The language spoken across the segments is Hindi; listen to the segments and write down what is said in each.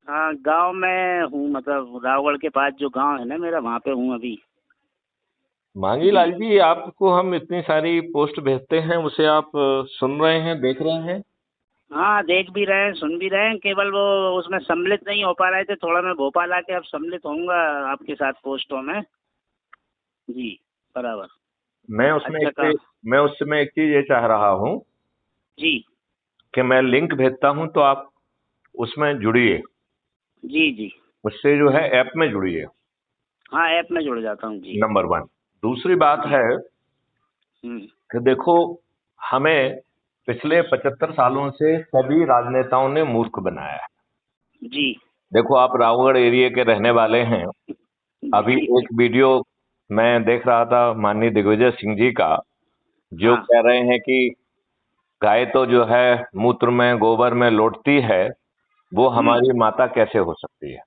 हाँ, गांव में हूँ, मतलब रावगढ़ के पास जो गांव है ना मेरा, वहाँ पे हूँ अभी। मांगी जी। लाल जी, आपको हम इतनी सारी पोस्ट भेजते हैं, उसे आप सुन रहे हैं, देख रहे हैं? हाँ, देख भी रहे हैं, सुन भी रहे हैं, केवल वो उसमें सम्मिलित नहीं हो पा रहे थे। थोड़ा मैं भोपाल आके अब सम्मिलित होऊंगा आपके साथ पोस्टों में। जी। बराबर। मैं उसमें अच्छा का। मैं उसमें एक चीज ये चाह रहा हूँ जी। कि मैं लिंक भेजता हूँ तो आप उसमें जुड़िए, जी। जी। उससे जो है ऐप में जुड़िए। हाँ, ऐप में जुड़ जाता हूँ जी। Number one. दूसरी बात जी। है हम्म। कि देखो, हमें पिछले 75 सालों से सभी राजनेताओं ने मूर्ख बनाया है। जी। देखो, आप रावगढ़ एरिया के रहने वाले हैं। अभी जी। एक वीडियो मैं देख रहा था माननीय दिग्विजय सिंह जी का, जो हाँ। कह रहे हैं कि गाय तो जो है मूत्र में गोबर में लौटती है, वो हम्म। हमारी माता कैसे हो सकती है।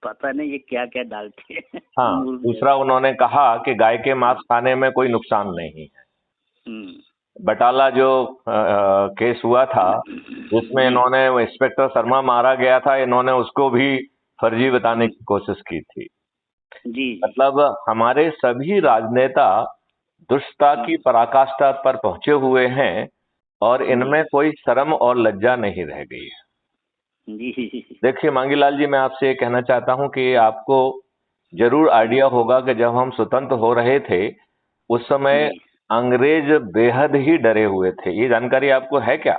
पता नहीं ये क्या क्या डालते हैं। हाँ, मूर्ख दूसरा जैसा। उन्होंने कहा कि गाय के मांस खाने में कोई नुकसान नहीं है। हम्म। बटाला जो केस हुआ था, जिसमें जी। इन्होंने इंस्पेक्टर शर्मा मारा गया था, इन्होंने उसको भी फर्जी बताने हम्म। की कोशिश की थी। जी। जी। मतलब हमारे सभी राजनेता दुष्टता की पराकाष्ठा पर पहुंचे हुए हैं, और जी। इनमें कोई शर्म और लज्जा नहीं रह गई है। जी। देखिए मांगीलाल जी, मैं आपसे ये कहना चाहता हूं कि आपको जरूर आइडिया होगा कि जब हम स्वतंत्र हो रहे थे, उस समय जी। अंग्रेज बेहद ही डरे हुए थे। ये जानकारी आपको है क्या?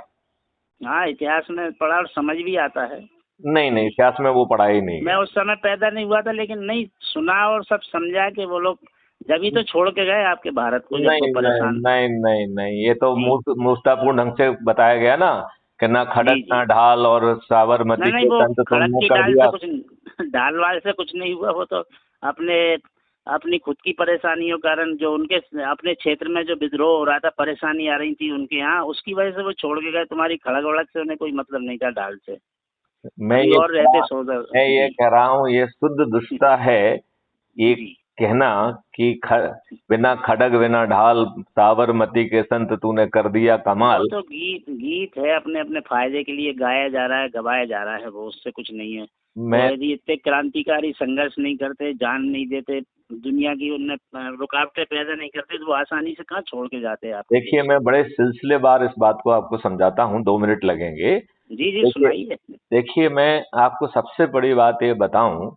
हाँ, इतिहास में पढ़ा और समझ भी आता है। नहीं नहीं, जी। इतिहास में वो पढ़ा ही नहीं मैं है। उस समय पैदा नहीं हुआ था, लेकिन नहीं सुना और सब समझा कि वो लोग जब ही तो छोड़ के गए आपके भारत को, जब वो नहीं नहीं परेशान थे। नहीं नहीं नहीं, ये तो जी। मूर्खतापूर्ण ढंग से बताया गया ना, कि ना जी। खड़क जी। ना ढाल और नहीं साबरमती नहीं, के वो संत खड़क तुमने की कर डाल से दिया। कुछ नहीं, डाल वाल से कुछ नहीं हुआ। वो तो अपने अपनी खुद की परेशानियों कारण, जो उनके अपने क्षेत्र में जो विद्रोह हो रहा था, परेशानी आ रही थी उनके यहाँ, उसकी वजह से वो छोड़ के गए। तुम्हारी खड़क वड़क से उन्हें कोई मतलब नहीं था, डाल से। मैं कहीं ये और कह रहते रहा सोदर। मैं ये जी। कह रहा हूँ, ये शुद्ध दुष्टता है ये जी। कहना कि बिना खड़ग बिना ढाल साबरमती के संत तूने कर दिया वो कमाल। तो गीत गीत है, अपने अपने फायदे के लिए गाया जा रहा है, गवाया जा रहा है, वो उससे कुछ नहीं है। वो मैं यदि इतने क्रांतिकारी संघर्ष नहीं करते, जान नहीं देते, दुनिया की उनमें रुकावटें पैदा नहीं करते, तो वो आसानी से कहाँ छोड़ के जाते हैं आपके देखिए, देश मैं को। बड़े सिलसिलेवार इस बात को आपको समझाता हूँ, 2 मिनट लगेंगे। जी। जी, देखिए सुनाइए। देखिए, मैं आपको सबसे बड़ी बात ये बताऊं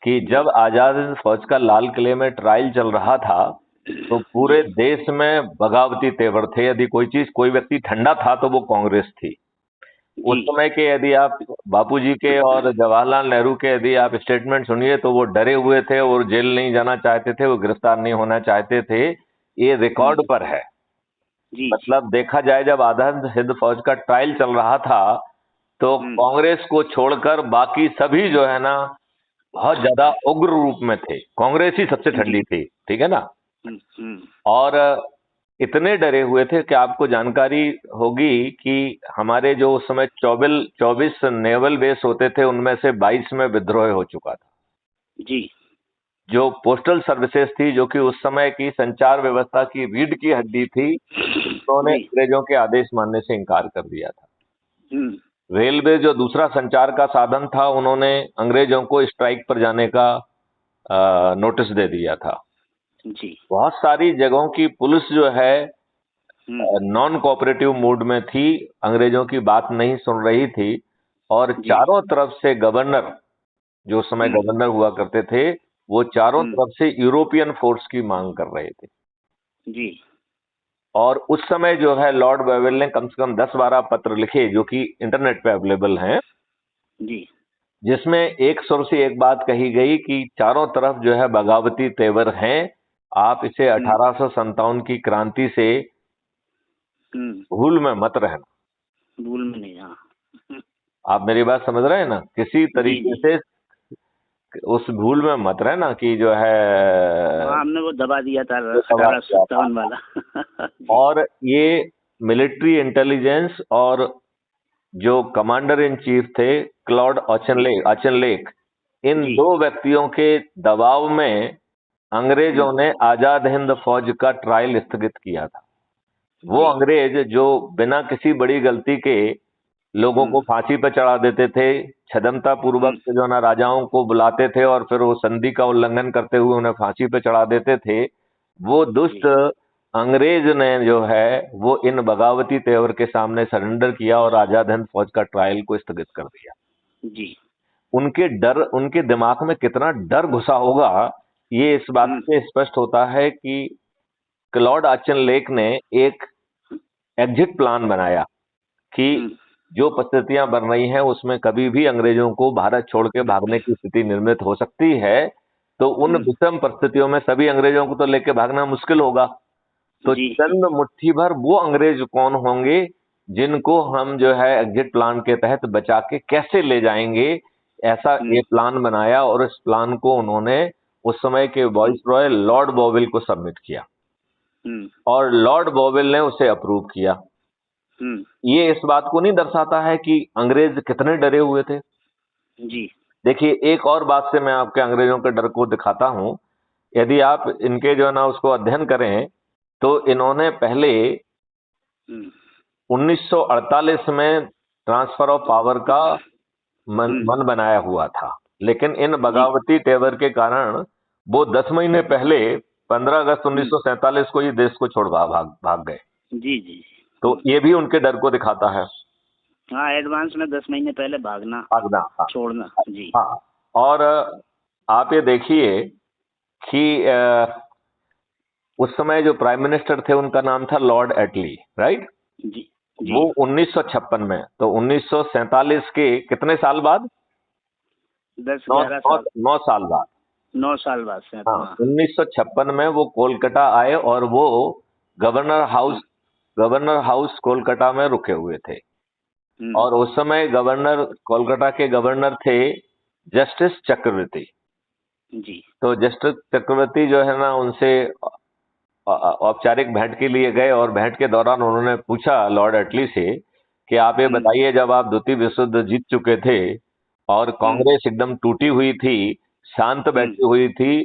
कि जी। जब आजाद हिंद फौज का लाल किले में ट्रायल चल रहा था, तो जी। पूरे देश में बगावती तेवर थे। यदि कोई व्यक्ति ठंडा था तो वो कांग्रेस थी। उस जी। समय के यदि आप बापूजी के और जवाहरलाल नेहरू के यदि आप स्टेटमेंट सुनिए, तो वो डरे हुए थे और जेल नहीं जाना चाहते थे, वो गिरफ्तार नहीं होना चाहते थे। ये रिकॉर्ड पर है। जी। जी। मतलब देखा जाए, जब आजाद हिंद फौज का ट्रायल चल रहा था, तो हम्म। कांग्रेस को छोड़कर बाकी सभी जो है ना, बहुत ज्यादा उग्र रूप में थे। कांग्रेस ही सबसे जी। ठंडी थी, ठीक है ना। हम्म। और इतने डरे हुए थे कि आपको जानकारी होगी कि हमारे जो उस समय 24 नेवल बेस होते थे, उनमें से 22 में विद्रोह हो चुका था। जी। जो पोस्टल सर्विसेज थी, जो कि उस समय की संचार व्यवस्था की रीढ़ की हड्डी थी, उन्होंने जी। अंग्रेजों के आदेश मानने से इनकार कर दिया था। हम्म। रेलवे जो दूसरा संचार का साधन था, उन्होंने अंग्रेजों को स्ट्राइक पर जाने का नोटिस दे दिया था। जी। बहुत सारी जगहों की पुलिस जो है हम्म। नॉन कोऑपरेटिव मूड में थी, अंग्रेजों की बात नहीं सुन रही थी। और जी। चारों तरफ से गवर्नर, जो उस समय हम्म। गवर्नर हुआ करते थे, वो चारों हम्म। तरफ से यूरोपियन फोर्स की मांग कर रहे थे। जी। और उस समय जो है लॉर्ड वेवेल ने कम से कम 10-12 पत्र लिखे, जो कि इंटरनेट पे अवेलेबल हैं, जी। जिसमें एक सुर से एक बात कही गई कि चारों तरफ जो है बगावती तेवर हैं, आप इसे हम्म। 1857 की क्रांति से हम्म। भूल में मत रहना। भूल में नहीं, हाँ। आप मेरी बात समझ रहे हैं ना, किसी जी। तरीके जी। से उस भूल में मत रहना कि जो है हाँ, हमने वो दबा दिया था, वो सवाल किया था। 1857 वाला। जी। और ये मिलिट्री इंटेलिजेंस और जो कमांडर इन चीफ थे, क्लॉड जी। ऑचनलेक, इन जी। दो व्यक्तियों के दबाव में अंग्रेजों हम्म। ने आजाद हिंद फौज का ट्रायल स्थगित किया था। वो जी। अंग्रेज जो बिना किसी बड़ी गलती के लोगों को फांसी पर चढ़ा देते थे, छदमता पूर्वक जो है ना राजाओं को बुलाते थे और फिर वो संधि का उल्लंघन करते हुए उन्हें फांसी पर चढ़ा देते थे। वो दुष्ट अंग्रेज ने जो है वो इन बगावती तेवर के सामने सरेंडर किया और आजाद हिंद फौज का ट्रायल को स्थगित कर दिया। जी। उनके दिमाग में कितना डर घुसा होगा, ये इस बात से स्पष्ट होता है कि क्लॉड ऑचनलेक ने एक एग्जिट प्लान बनाया कि जो परिस्थितियां बन रही हैं उसमें कभी भी अंग्रेजों को भारत छोड़ के भागने की स्थिति निर्मित हो सकती है। तो उन विषम परिस्थितियों में सभी अंग्रेजों को तो लेके भागना मुश्किल होगा। तो चंद मुट्ठी भर वो अंग्रेज कौन होंगे जिनको हम जो है एग्जिट प्लान के तहत बचा के कैसे ले जाएंगे, ऐसा ये प्लान बनाया और इस प्लान को उन्होंने उस समय के वाइसरॉय लॉर्ड बॉवेल को सबमिट किया और लॉर्ड बॉवेल ने उसे अप्रूव किया। ये इस बात को नहीं दर्शाता है कि अंग्रेज कितने डरे हुए थे। जी। देखिए, एक और बात से मैं आपके अंग्रेजों के डर को दिखाता हूं। यदि आप इनके जो है ना उसको अध्ययन करें तो इन्होंने पहले 1948 में ट्रांसफर ऑफ पावर का मन बनाया हुआ था, लेकिन इन बगावती तेवर के कारण वो 10 महीने पहले 15 अगस्त 1947 को ही देश को छोड़ भाग गए। जी जी। तो ये भी उनके डर को दिखाता है। हाँ, एडवांस में 10 महीने पहले भागना हाँ, छोड़ना। जी हाँ। और आप ये देखिए कि उस समय जो प्राइम मिनिस्टर थे उनका नाम था लॉर्ड एटली, राइट? जी। वो 1956 में, तो 1947 के कितने साल बाद? 10-11 साल, 9 साल बाद। 9 साल बाद से। हाँ, 1956 में वो कोलकाता आए और वो गवर्नर हाउस कोलकाता में रुके हुए थे। और उस समय कोलकाता के गवर्नर थे जस्टिस चक्रवर्ती जी। तो जस्टिस चक्रवर्ती जो है ना उनसे औपचारिक भेंट के लिए गए और भेंट के दौरान उन्होंने पूछा लॉर्ड एटली से कि आप ये बताइए, जब आप द्वितीय विश्व युद्ध जीत चुके थे और कांग्रेस एकदम टूटी हुई थी, शांत बैठी हुई थी,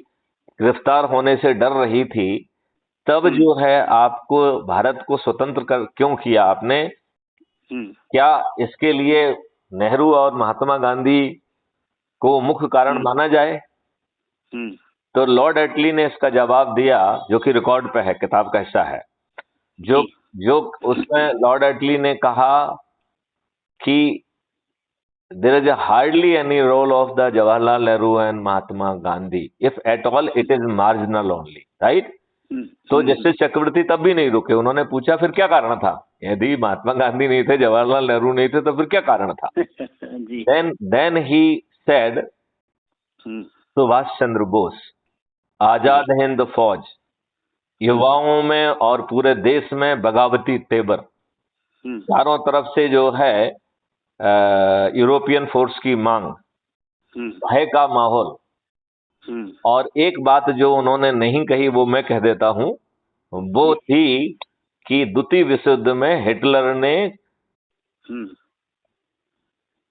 गिरफ्तार होने से डर रही थी, तब जो है आपको भारत को स्वतंत्र क्यों किया आपने? क्या इसके लिए नेहरू और महात्मा गांधी को मुख्य कारण माना जाए? तो लॉर्ड एटली ने इसका जवाब दिया, जो कि रिकॉर्ड पे है, किताब का हिस्सा है, जो उसमें लॉर्ड एटली ने कहा कि there is hardly any role of the Jawaharlal Nehru and Mahatma Gandhi, if at all it is marginal only, right? तो जस्टिस चक्रवर्ती तब भी नहीं रुके, उन्होंने पूछा फिर क्या कारण था? यदि महात्मा गांधी नहीं थे, जवाहरलाल नेहरू नहीं थे, तो फिर क्या कारण था? then he said, Subhash Chandra Bose, Azad Hind फौज, युवाओं में और पूरे देश में बगावती तेवर, चारों तरफ से जो है यूरोपियन फोर्स की मांग, भय का माहौल, और एक बात जो उन्होंने नहीं कही वो मैं कह देता हूं, वो थी कि द्वितीय विश्व युद्ध में हिटलर ने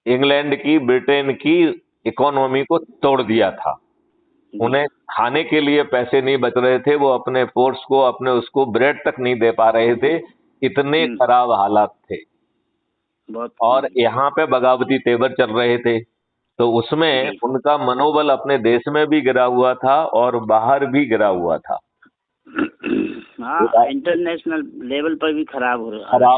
इंग्लैंड की, ब्रिटेन की इकोनॉमी को तोड़ दिया था। उन्हें खाने के लिए पैसे नहीं बच रहे थे, वो अपने फोर्स को, अपने उसको ब्रेड तक नहीं दे पा रहे थे, इतने खराब हालात थे। और यहाँ पे बगावती तेवर चल रहे थे, तो उसमें उनका मनोबल अपने देश में भी गिरा हुआ था और बाहर भी गिरा हुआ था। हाँ, इंटरनेशनल लेवल पर भी खराब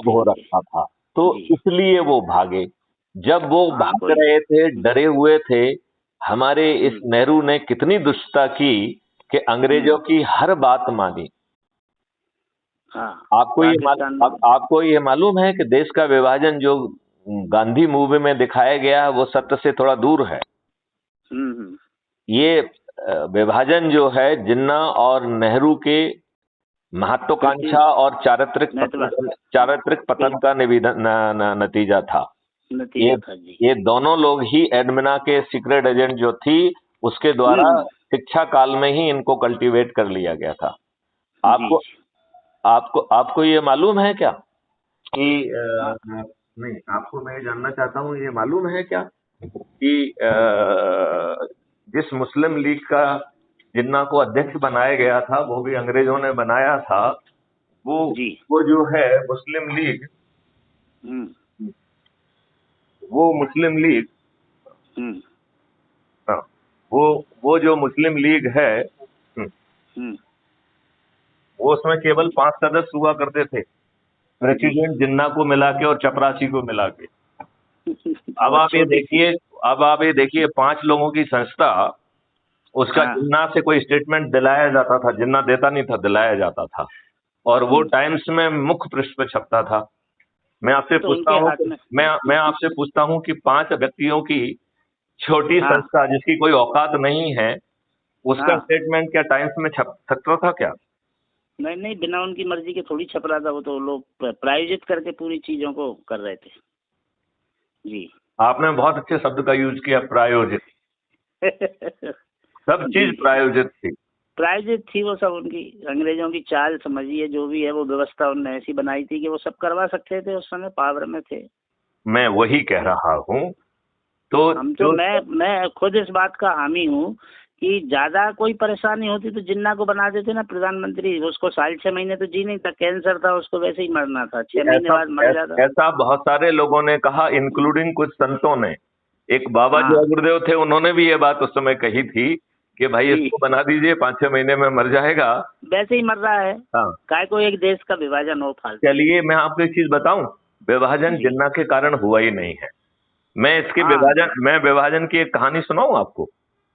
हो रखा था। तो इसलिए वो भागे। जब वो भाग रहे थे, डरे हुए थे, हमारे इस नेहरू ने कितनी दुष्टता की कि अंग्रेजों की हर बात मानी। आपको ये मालूम है कि देश का विभाजन जो गांधी मूवी में दिखाया गया वो सत्य से थोड़ा दूर है। ये विभाजन जो है जिन्ना और नेहरू के महत्वाकांक्षा और चारित्रिक पतन का नतीजा था। ये दोनों लोग ही एडमिना के सीक्रेट एजेंट जो थी उसके द्वारा शिक्षा काल में ही इनको कल्टीवेट कर लिया गया था। आपको ये मालूम है क्या कि नहीं, आपको मैं जानना चाहता हूँ, ये मालूम है क्या कि जिस मुस्लिम लीग का जिन्ना को अध्यक्ष बनाया गया था वो भी अंग्रेजों ने बनाया था, वो जो है मुस्लिम लीग, वो मुस्लिम लीग, हम्म हाँ, वो जो मुस्लिम लीग है, हम्म वो उसमें केवल 5 सदस्य हुआ करते थे, जी। प्रेसिडेंट जिन्ना को मिला के और चपरासी को मिला के। अब बहुत आप ये छोटी सी। देखिए, 5 लोगों की संस्था, उसका हाँ जिन्ना से कोई स्टेटमेंट दिलाया जाता था, जिन्ना देता नहीं था, दिलाया जाता था, और वो टाइम्स में मुख्य पृष्ठ पे छपता था। मैं आपसे तो पूछता उनके हूँ हाथ कि में। मैं आपसे पूछता हूँ कि 5 व्यक्तियों की छोटी हाँ संस्था जिसकी कोई औकात नहीं है, उसका हाँ। स्टेटमेंट क्या टाइम्स में छप सकता था क्या? नहीं नहीं, बिना उनकी मर्जी के थोड़ी छप रहा था, वो तो लोग प्रायोजित करके पूरी चीजों को कर रहे थे। जी। आपने बहुत अच्छे शब्द का यूज किया, प्रायोजित। सब जी चीज प्रायोजित थी। प्रायोजित थी वो सब, उनकी अंग्रेजों की चाल समझिए, जो भी है वो व्यवस्था उनने ऐसी बनाई थी कि वो सब करवा सकते थे, उस समय पावर में थे। मैं वही कह रहा हूँ। तो हम तो जो मैं खुद इस बात का हामी हूँ कि ज्यादा कोई परेशानी होती तो जिन्ना को बना देते ना प्रधानमंत्री, उसको 6.5 महीने तो जी नहीं था, कैंसर था उसको, वैसे ही मरना था, 6 महीने ऐसा बाद मर जाता। ऐसा बहुत सारे लोगों ने कहा, इंक्लूडिंग कुछ संतों ने। एक बाबा हाँ जो गुरुदेव थे, उन्होंने भी ये बात उस समय कही थी कि भाई जी, इसको बना दीजिए, 5-6 महीने में मर जाएगा। वैसे ही मर रहा है। हाँ, काय को एक देश का विभाजन हो फालतू। चलिए मैं आपको एक चीज बताऊं, विभाजन जी जिन्ना के कारण हुआ ही नहीं है। हाँ मैं विभाजन की एक कहानी सुनाऊं आपको।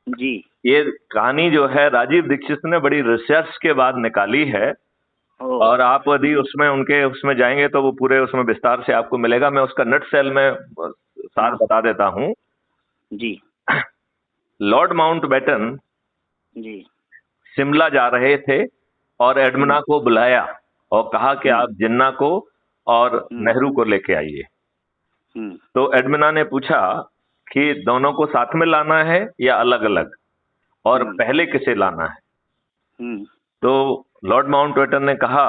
जी। ये कहानी जो है राजीव दीक्षित ने बड़ी रिसर्च के बाद निकाली है, ओ और आप यदि उसमें जाएंगे तो वो पूरे उसमें विस्तार से आपको मिलेगा। मैं उसका नट सेल में सार हाँ बता देता हूँ। जी लॉर्ड माउंटबेटन जी। शिमला जा रहे थे और एडमना हम्म को बुलाया और कहा कि हम्म आप जिन्ना को और हम्म नेहरू को लेके आइए। हम्म तो एडमना ने पूछा कि दोनों को साथ में लाना है या अलग अलग, और हम्म पहले किसे लाना है। हम्म तो लॉर्ड माउंटबेटन ने कहा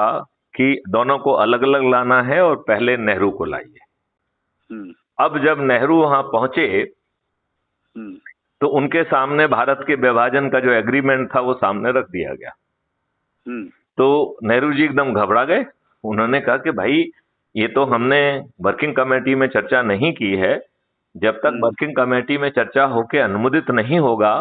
कि दोनों को अलग अलग लाना है और पहले नेहरू को लाइए। हम्म अब जब नेहरू वहां पहुंचे हम्म तो उनके सामने भारत के विभाजन का जो एग्रीमेंट था वो सामने रख दिया गया। हम्म तो नेहरू जी एकदम घबरा गए। उन्होंने कहा कि भाई, ये तो हमने वर्किंग कमेटी में चर्चा नहीं की है। जब तक हम्म वर्किंग कमेटी में चर्चा होके अनुमोदित नहीं होगा,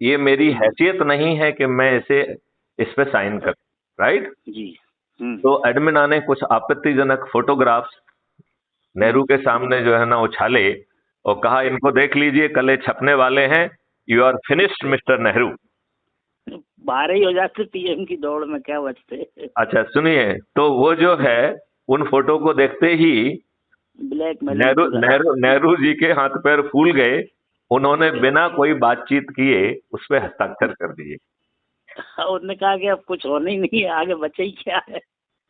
ये मेरी हम्म, हैसियत नहीं है कि मैं इस पे साइन कर, राइट। जी। तो एडमिना ने कुछ आपत्तिजनक फोटोग्राफ्स नेहरू हम्म के सामने जो है ना उछाले और कहा, इनको देख लीजिए, कल ये छपने वाले हैं। You are finished mister Nehru. 12 ही हो जाते पीएम की दौड़ में, क्या बचते। अच्छा सुनिए, तो वो जो है, उन फोटो को देखते ही ब्लैकमेलिंग पूरा। नेहरू जी के हाथ पैर फूल गए। उन्होंने बिना कोई बातचीत किए उस पर हस्ताक्षर कर दिए। उन्होंने कहा कि अब कुछ होना ही नहीं है, आगे बचे ही क्या है।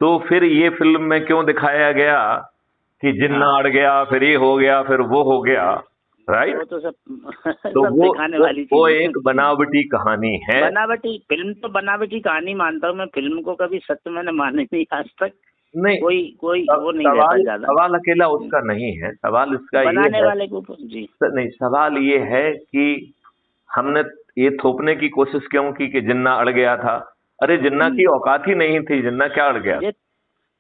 तो फिर ये फिल्म में क्यों दिखाया गया कि जिन्ना हाँ अड़ गया, फिर ये हो गया, फिर वो हो गया, राइट। वो तो सब तो सब दिखाने वाली वो चीज है। एक बनावटी कहानी है। बनावटी फिल्म तो बनावटी कहानी मानता हूँ मैं, फिल्म को कभी सत्य मैंने माने नहीं आज तक। नहीं, कोई कोई वो नहीं रहता सवाल ज्यादा सवाल अकेला उसका नहीं है। सवाल इसका ये बनाने है, वाले के ऊपर। जी नहीं, सवाल ये है कि हमने ये थोपने की कोशिश क्यों की कि जिन्ना अड़ गया था। अरे जिन्ना की औकात ही नहीं थी, जिन्ना क्या अड़ गया। ये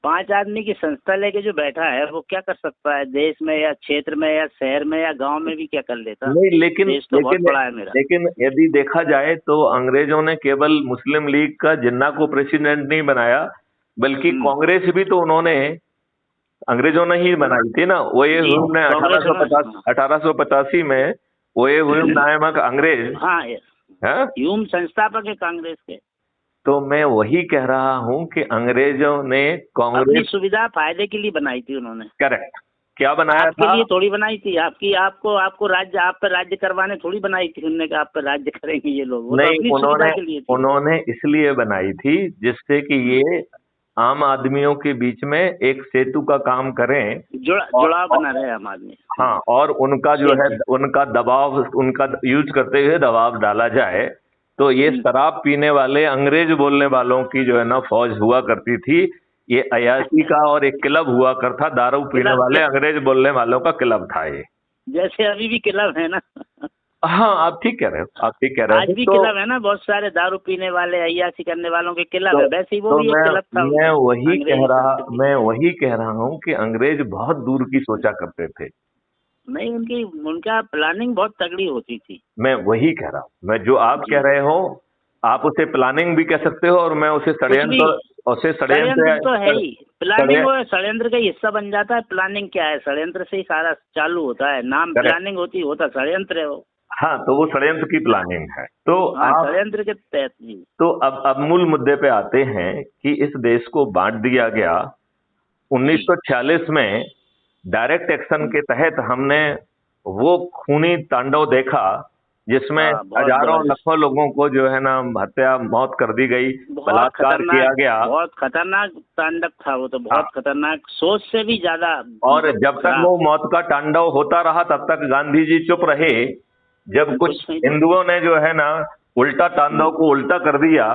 5 आदमी की संस्था लेके जो बैठा है वो क्या कर सकता है देश में, या क्षेत्र में, या शहर में, या गांव में भी क्या कर लेता। नहीं, लेकिन देश तो बहुत लेकिन बड़ा है मेरा। लेकिन यदि देखा जाए तो अंग्रेजों ने केवल मुस्लिम लीग का जिन्ना को प्रेसिडेंट नहीं बनाया, बल्कि हम्म कांग्रेस भी तो उन्होंने, अंग्रेजों ने ही बनाई थी ना। वो ये जी हुम ने कांग्रेस में। 1885 में वो ये हुम नामक अंग्रेज हाँ है। ह्यूम संस्थापक है कांग्रेस के। तो मैं वही कह रहा हूं कि अंग्रेजों ने अपनी कांग्रेस, सुविधा फायदे के लिए बनाई थी उन्होंने। करेक्ट, क्या बनाया आपके था। लिए थोड़ी बनाई थी, आपकी आपको आपको राज्य, आप पे राज्य करवाने थोड़ी बनाई थी उन्होंने, कहा आप पे राज्य करेंगे ये लोग, वो तो नहीं, अपनी सुविधा उन्होंने के लिए थी। उन्होंने इसलिए बनाई थी जिससे कि ये आम आदमियों के बीच में एक सेतु का काम करें। और, जुड़ाव और बना रहे हम आदमी। हाँ, और उनका जो है, सेतु। उनका दबाव, उनका यूज करते हुए दबाव डाला जाए। तो ये शराब पीने वाले अंग्रेज बोलने वालों की जो है ना फौज हुआ करती थी। ये अयाशी का और एक क्लब हुआ करता, दारू पीने क्लब वाले अंग्रेज बोलने वालों का क्लब था ये। जैसे अभी भी क्लब है ना। हाँ, आप ठीक कह रहे हो, आप ठीक कह रहे आज हो। भी तो क्लब है ना, बहुत सारे दारू पीने वाले अय्याशी करने वालों के क्लब तो, है, वैसे ही वो तो भी एक क्लब था मैं उनका। अंग्रेजी संस्कृति। वही कह रहा हूँ कि अंग्रेज बहुत दूर की सोचा करते थे। नहीं, उनकी उनका प्लानिंग बहुत तगड़ी होती थी। मैं वही कह रहा हूँ, मैं जो आप कह रहे हो आप उसे प्लानिंग भी कह सकते हो और मैं उसे कुछ भी, षड्यंत्र तो है ही। प्लानिंग और षड्यंत्र का हिस्सा बन जाता है। प्लानिंग क्या है, षड्यंत्र से ही सारा चालू होता है। नाम प्लानिंग होती होता षड्यंत्र है वो। हाँ, तो वो षड्यंत्र की प्लानिंग है। तो हाँ, आप षड्यंत्र के तहत जी। तो अब मूल मुद्दे पे आते हैं कि इस देश को बांट दिया गया 1946 में। डायरेक्ट एक्शन के तहत हमने वो खूनी तांडव देखा जिसमें हजारों लाखों लोगों को जो है ना हत्या मौत कर दी गई, बलात्कार किया गया। बहुत खतरनाक तांडव था वो तो, बहुत खतरनाक, सोच से भी ज्यादा। और जब तक वो मौत का तांडव होता रहा तब तक गांधी जी चुप रहे। जब कुछ हिंदुओं ने जो है ना उल्टा तांडव को उल्टा कर दिया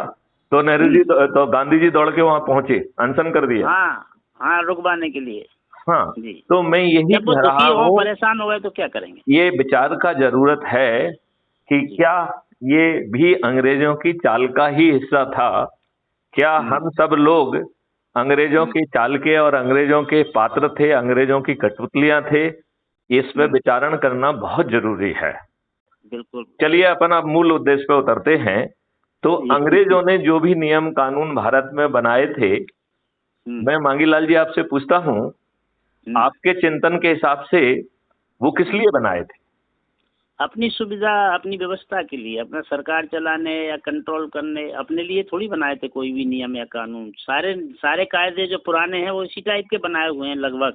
तो नेहरू जी तो गांधी जी दौड़ के वहां पहुंचे, अनशन कर दिया। हाँ, रुकवाने के लिए। हाँ, तो मैं यही कह रहा हूँ, परेशान हो गए तो क्या करेंगे। ये विचार का जरूरत है कि क्या ये भी अंग्रेजों की चाल का ही हिस्सा था। क्या हम सब लोग अंग्रेजों की चाल के और अंग्रेजों के पात्र थे, अंग्रेजों की कठपुतलियां थे। इस पे विचारण करना बहुत जरूरी है। बिल्कुल। चलिए अपन अब मूल उद्देश्य पे उतरते हैं। तो अंग्रेजों ने जो भी नियम कानून भारत में बनाए थे, मैं मांगीलाल जी आपसे पूछता हूँ, आपके चिंतन के हिसाब से वो किस लिए बनाए थे? अपनी सुविधा, अपनी व्यवस्था के लिए, अपना सरकार चलाने या कंट्रोल करने, अपने लिए थोड़ी बनाए थे कोई भी नियम या कानून। सारे कायदे जो पुराने हैं वो इसी टाइप के बनाए हुए हैं लगभग,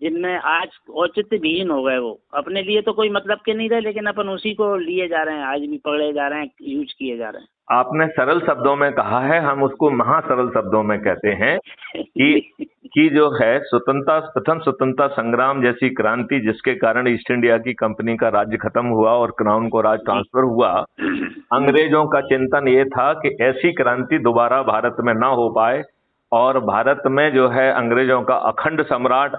जिनमें आज औचित्य विहीन हो गए। वो अपने लिए तो कोई मतलब के नहीं रहे, लेकिन अपन उसी को लिए जा रहे हैं, आज भी पढ़े जा रहे हैं, यूज किए जा रहे हैं। आपने सरल शब्दों में कहा है, हम उसको महासरल शब्दों में कहते हैं कि जो है प्रथम स्वतंत्रता संग्राम जैसी क्रांति जिसके कारण ईस्ट इंडिया की कंपनी का राज्य खत्म हुआ और क्राउन को राज ट्रांसफर हुआ। अंग्रेजों का चिंतन ये था कि ऐसी क्रांति दोबारा भारत में ना हो पाए और भारत में जो है अंग्रेजों का अखंड सम्राट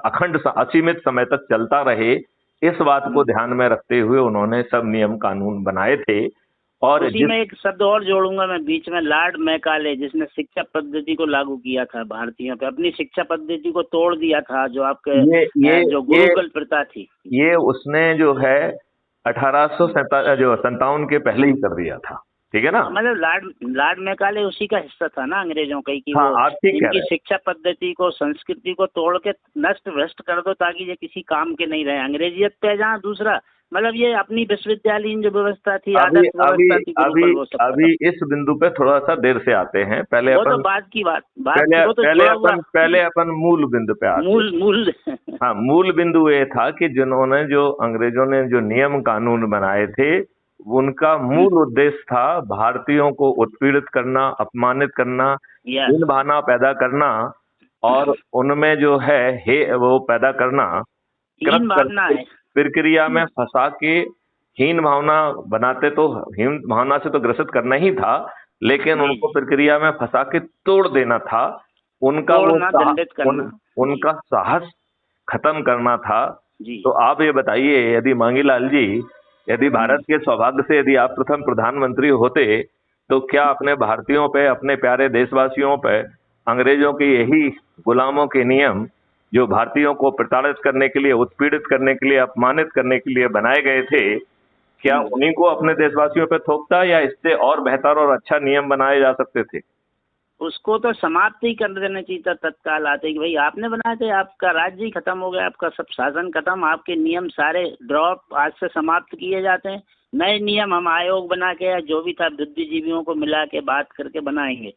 असीमित समय तक चलता रहे। इस बात को ध्यान में रखते हुए उन्होंने सब नियम कानून बनाए थे। और उसी में एक शब्द और जोड़ूंगा मैं बीच में, लॉर्ड मैकाले, जिसने शिक्षा पद्धति को लागू किया था भारतीयों पे, अपनी शिक्षा पद्धति को तोड़ दिया था, जो आपके जो गुरुकुल प्रथा थी। ये उसने जो है 1857 के पहले ही कर दिया था, ठीक है ना। मतलब लॉर्ड मैकाले उसी का हिस्सा था ना अंग्रेजों का, कि हाँ, वो इनकी शिक्षा पद्धति को, संस्कृति को तोड़ के नष्ट भ्रष्ट कर दो ताकि ये किसी काम के नहीं रहे। अंग्रेजियत पे जहाँ, दूसरा मतलब ये अपनी विश्वविद्यालय जो व्यवस्था थी, आदर्श व्यवस्था थी, अभी इस बिंदु पे थोड़ा सा देर से आते हैं। पहले अपन, तो बाद की बात, पहले अपन मूल बिंदु पे आते हैं। हाँ, मूल बिंदु ये था कि जिन्होंने जो अंग्रेजों ने जो नियम कानून बनाए थे, उनका मूल उद्देश्य था भारतीयों को उत्पीड़ित करना, अपमानित करना, हीन भावना पैदा करना और उनमें जो है वो पैदा करना, प्रक्रिया में फंसा के हीन भावना बनाते। तो हीन भावना से तो ग्रसित करना ही था, लेकिन उनको प्रक्रिया में फंसा के तोड़ देना था। उनका उनका साहस खत्म करना था। तो आप ये बताइए, यदि मांगीलाल जी, यदि भारत के सौभाग्य से यदि आप प्रथम प्रधानमंत्री होते तो क्या अपने भारतीयों पे, अपने प्यारे देशवासियों पे अंग्रेजों के यही गुलामों के नियम जो भारतीयों को प्रताड़ित करने के लिए, उत्पीड़ित करने के लिए, अपमानित करने के लिए बनाए गए थे, क्या उन्हीं को अपने देशवासियों पे थोपता या इससे और बेहतर और अच्छा नियम बनाए जा सकते थे? उसको तो समाप्त ही कर देना चाहिए था तत्काल आते कि भाई आपने बनाए थे, आपका राज्य ही खत्म हो गया, आपका सब शासन खत्म, आपके नियम सारे ड्रॉप, आज से समाप्त किए जाते हैं। नए नियम हम आयोग बना के या जो भी था बुद्धिजीवियों को मिला के बात करके बनाएंगे,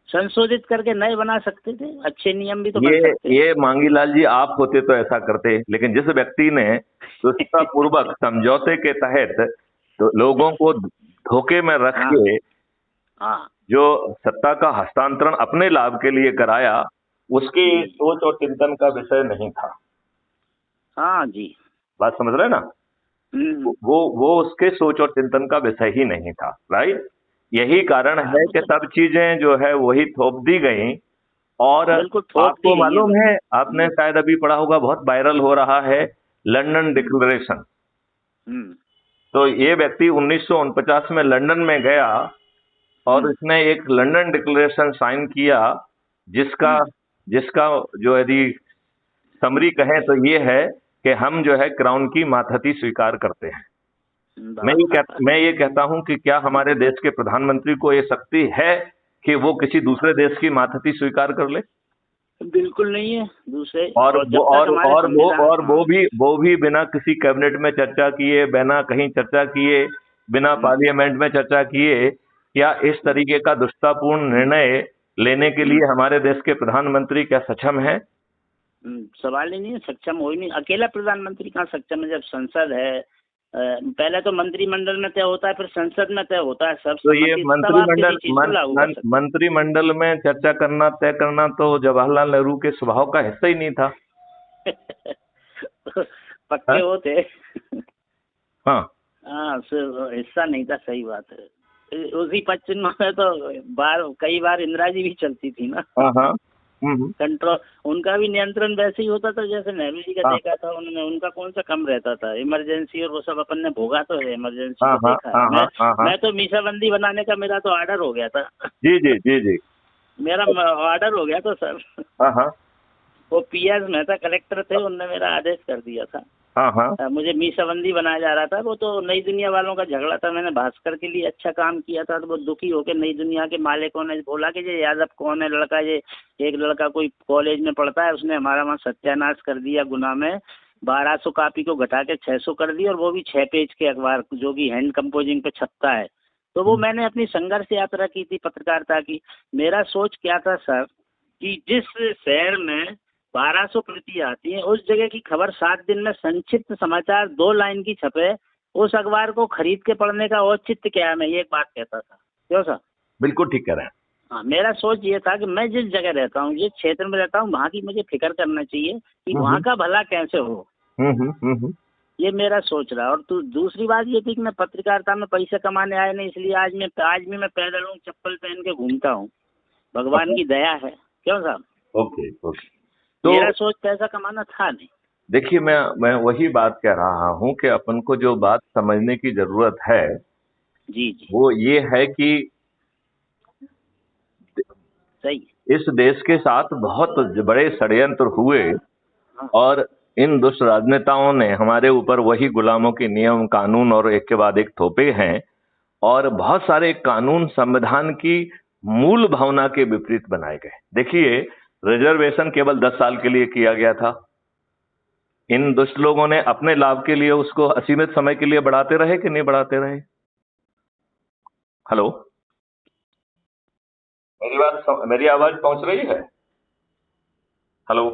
संशोधित करके नए बना सकते थे, अच्छे नियम भी तो बन सकते। ये मांगीलाल जी आप होते तो ऐसा करते, लेकिन जिस व्यक्ति ने पूर्वक समझौते के तहत तो लोगों को धोखे में रख के जो सत्ता का हस्तांतरण अपने लाभ के लिए कराया, उसकी सोच और चिंतन का विषय नहीं था। हाँ जी, बात समझ रहे ना। वो उसके सोच और चिंतन का विषय ही नहीं था, राइट। यही कारण है कि सब चीजें जो है वही थोप दी गई। और आपको मालूम है, आपने शायद अभी पढ़ा होगा, बहुत वायरल हो रहा है लंदन डिक्लेरेशन। तो ये व्यक्ति 1949 में लंदन में गया और इसने एक लंदन डिक्लेरेशन साइन किया, जिसका जो यदि समरी कहें तो ये है कि हम जो है क्राउन की मातहती स्वीकार करते हैं। मैं ये कहता हूं कि क्या हमारे देश के प्रधानमंत्री को ये शक्ति है कि वो किसी दूसरे देश की मातहती स्वीकार कर ले? बिल्कुल नहीं है। दूसरे और जब तक हमारे वो भी बिना किसी कैबिनेट में चर्चा किए, बिना कहीं चर्चा किए, बिना पार्लियामेंट में चर्चा किए, क्या इस तरीके का दुष्टतापूर्ण निर्णय लेने के लिए हमारे देश के प्रधानमंत्री क्या सक्षम है? सवाल ही नहीं है, सक्षम हो ही नहीं। अकेला प्रधानमंत्री कहाँ सक्षम है? जब संसद है, पहले तो मंत्रिमंडल में तय होता है, फिर संसद में तय होता है सब। तो ये मंत्रिमंडल में चर्चा करना, तय करना तो जवाहरलाल नेहरू के स्वभाव का हिस्सा ही नहीं था। पक्के वो थे। हाँ हिस्सा नहीं था, सही बात है। उसी पश्चिम में तो कई बार इंदिरा जी भी चलती थी ना। हाँ कंट्रोल उनका भी नियंत्रण वैसे ही होता था जैसे नेहरू जी का देखा था उन्होंने। उनका कौन सा कम रहता था? इमरजेंसी और वो सब अपन ने भोगा तो है, इमरजेंसी को देखा है। मैं तो मीसाबंदी बनाने का मेरा तो ऑर्डर हो गया था। जी जी जी जी, मेरा ऑर्डर हो गया था सर। वो पीएस मेहता कलेक्टर थे, उनने मेरा आदेश कर दिया था। मुझे मीसाबंदी बनाया जा रहा था। वो तो नई दुनिया वालों का झगड़ा था। मैंने भास्कर के लिए अच्छा काम किया था तो वो दुखी होकर नई दुनिया के मालिकों ने बोला कि ये यादव कौन है लड़का, ये एक लड़का कोई कॉलेज में पढ़ता है, उसने हमारा वहाँ सत्यानाश कर दिया गुना में। 1200 कॉपी को घटा के 600 कर दी, और वो भी 6 पेज के अखबार जो कि हैंड कंपोजिंग पे छपता है। तो वो मैंने अपनी संघर्ष यात्रा की थी पत्रकारिता की। मेरा सोच क्या था सर कि जिस शहर में 1200 प्रति आती है, उस जगह की खबर 7 दिन में संक्षिप्त समाचार 2 लाइन की छपे, उस अखबार को खरीद के पढ़ने का औचित्य क्या है? मैं ये एक बात कहता था। क्यों सर? बिल्कुल ठीक कह रहे हैं। हाँ, मेरा सोच ये था कि मैं जिस जगह रहता हूँ, जिस क्षेत्र में रहता हूँ, वहाँ की मुझे फिक्र करना चाहिए कि वहाँ का भला कैसे हो। ये मेरा सोच रहा है। और दूसरी बात ये थी कि मैं पत्रकारिता में पैसे कमाने आया नहीं, इसलिए आज भी मैं पैदल हूँ, चप्पल पहन के घूमता हूँ। भगवान की दया है। क्यों साहब? Okay okay. तो मेरा सोच पैसा कमाना था नहीं। देखिए, मैं वही बात कह रहा हूँ कि अपन को जो बात समझने की जरूरत है जी जी, वो ये है कि सही, इस देश के साथ बहुत बड़े षड्यंत्र हुए और इन दुष्ट राजनेताओं ने हमारे ऊपर वही गुलामों के नियम कानून और एक के बाद एक थोपे हैं। और बहुत सारे कानून संविधान की मूल भावना के विपरीत बनाए गए। देखिए, रिजर्वेशन केवल 10 साल के लिए किया गया था। इन दुष्ट लोगों ने अपने लाभ के लिए उसको असीमित समय के लिए बढ़ाते रहे कि नहीं बढ़ाते रहे? हेलो, मेरी आवाज पहुंच रही है? हेलो।